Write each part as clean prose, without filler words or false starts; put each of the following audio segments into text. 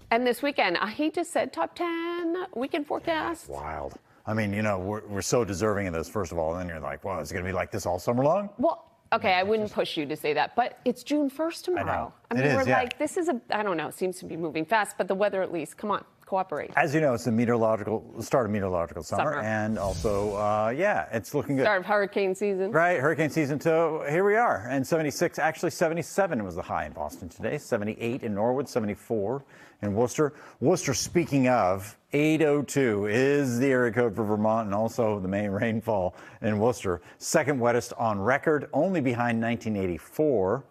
And this weekend, he just said top 10 weekend forecast. Wild. I mean, you know, we're so deserving of this, first of all, and then you're like, well, is it going to be like this all summer long? Well, okay, I wouldn't push you to say that, but it's June 1st tomorrow. I mean, we're like, this is I don't know, it seems to be moving fast, but the weather at least, come on, cooperate. As you know, it's the start of meteorological summer. And also, yeah, it's looking good. Start of hurricane season. Right, hurricane season, so here we are. And 76, actually 77 was the high in Boston today, 78 in Norwood, 74 in Worcester. Worcester, speaking of, 802 is the area code for Vermont and also the main rainfall in Worcester. Second wettest on record, only behind 1984,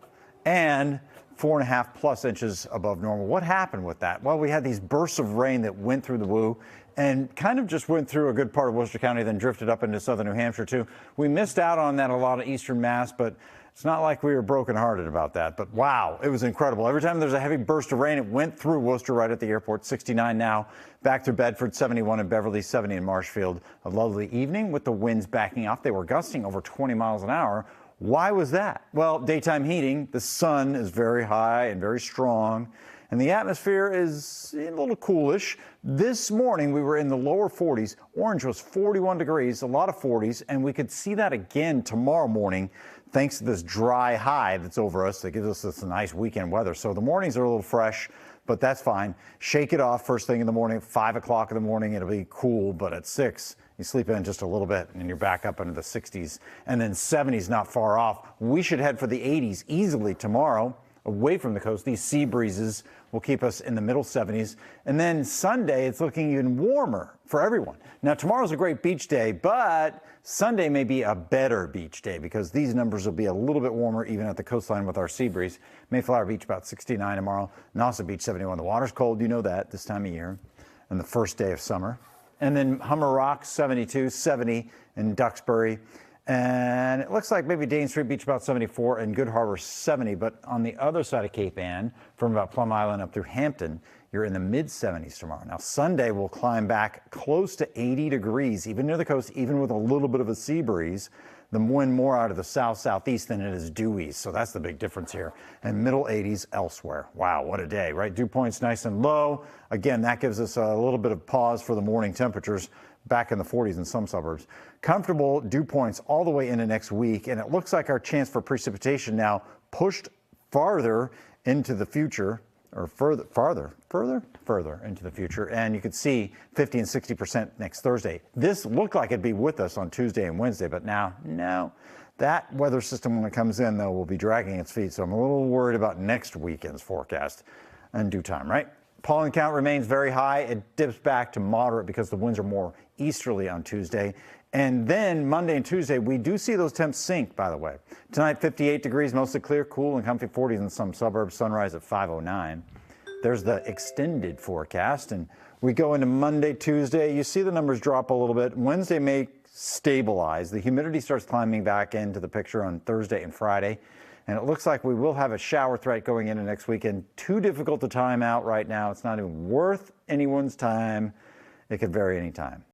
and 4.5+ inches above normal. What happened with that? Well, we had these bursts of rain that went through the Woo and kind of just went through a good part of Worcester County, then drifted up into southern New Hampshire too. We missed out on that a lot of eastern Mass, but it's not like we were brokenhearted about that. But wow, it was incredible. Every time there's a heavy burst of rain, it went through Worcester right at the airport. 69 now, back through Bedford, 71 in Beverly, 70 in Marshfield. A lovely evening with the winds backing off. They were gusting over 20 miles an hour. Why was that? Well, daytime heating, the sun is very high and very strong, and the atmosphere is a little coolish. This morning, we were in the lower 40s. Orange was 41 degrees, a lot of 40s, and we could see that again tomorrow morning thanks to this dry high that's over us that gives us this nice weekend weather. So the mornings are a little fresh, but that's fine. Shake it off first thing in the morning, 5 o'clock in the morning, it'll be cool, but at 6, you sleep in just a little bit and you're back up into the 60s, and then 70s not far off. We should head for the 80s easily tomorrow away from the coast. These sea breezes will keep us in the middle 70s. And then Sunday, it's looking even warmer for everyone. Now, tomorrow's a great beach day, but Sunday may be a better beach day because these numbers will be a little bit warmer even at the coastline with our sea breeze. Mayflower Beach about 69 tomorrow. Nassau Beach 71. The water's cold, you know that, this time of year, and the first day of summer. And then Hummer Rock 72, 70 in Duxbury. And it looks like maybe Dane Street Beach about 74 and Good Harbor 70. But on the other side of Cape Ann, from about Plum Island up through Hampton, you're in the mid 70s tomorrow. Now, Sunday will climb back close to 80 degrees, even near the coast, even with a little bit of a sea breeze. The wind more out of the south-southeast than it is due east. So that's the big difference here. And middle 80s elsewhere. Wow, what a day, right? Dew points nice and low. Again, that gives us a little bit of pause for the morning temperatures back in the 40s in some suburbs. Comfortable dew points all the way into next week. And it looks like our chance for precipitation now pushed farther into the future, or farther into the future. And you could see 50 and 60% next Thursday. This looked like it'd be with us on Tuesday and Wednesday, but now, no. That weather system, when it comes in, though, will be dragging its feet. So I'm a little worried about next weekend's forecast in due time, right? Pollen count remains very high. It dips back to moderate because the winds are more easterly on Tuesday. And then Monday and Tuesday, we do see those temps sink, by the way. Tonight, 58 degrees, mostly clear, cool and comfy, 40s in some suburbs, sunrise at 5:09. There's the extended forecast. And we go into Monday, Tuesday. You see the numbers drop a little bit. Wednesday may stabilize. The humidity starts climbing back into the picture on Thursday and Friday. And it looks like we will have a shower threat going into next weekend. Too difficult to time out right now. It's not even worth anyone's time. It could vary any time.